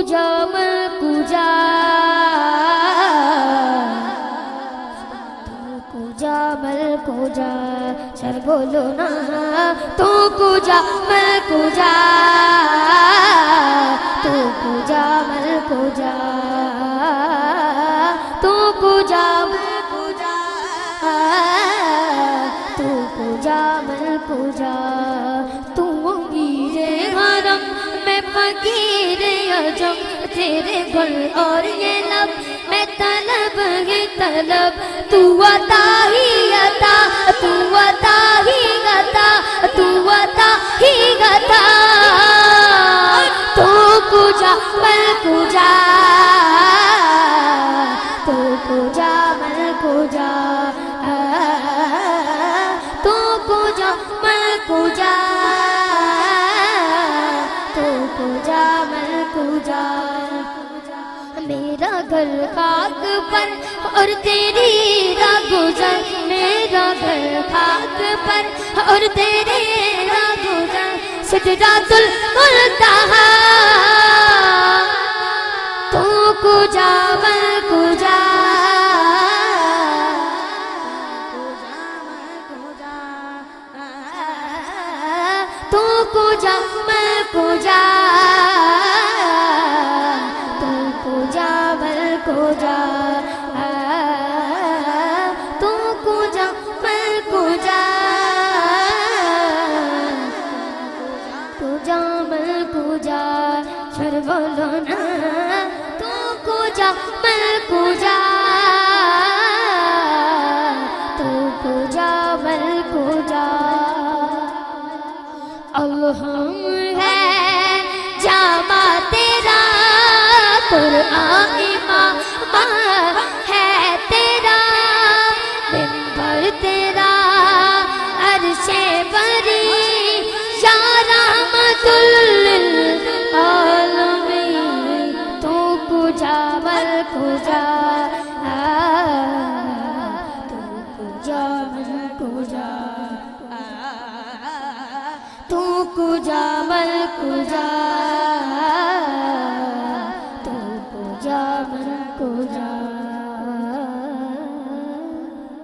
कुजा मल कुजा कुजा मल कुजा सर बोलो ना तू कुजा मल कुजा तू कुजा मल कुजा तू कुजा मल कुजा तू कुजा मल कुजा तू वीरे हरम मैं फकीर अजम तेरे गुल और ये लब मैं तलब है तलब तू अता ही अता तू अता ही अता तू अता ही अता तू कुजा मल कुजा तू कुजा मल कुजा तू कुजा मल कुजा तू कुजा मल कुजा मेरा घर खाक पर और तेरी राह गुजर मेरा घर खाक पर और तेरी राह गुजर सिदरातुल मुंतहा तू कुजा मल कुजा तू कुजा मल कुजा तू कुजा मल कुजा तू कुजा मल कुजा कुजा मल कुजा सर बोलो ना तू कुजा मल कुजा तू कुजा मल कुजा अल्हम है जामा तेरा कुरान इमाम है तेरा मिंबर तेरा अर्शे बरी या रहमतुल लिल आलमीन तू कुजा मल कुजा तू कुजा मल कुजा तू कुजा मल कुजा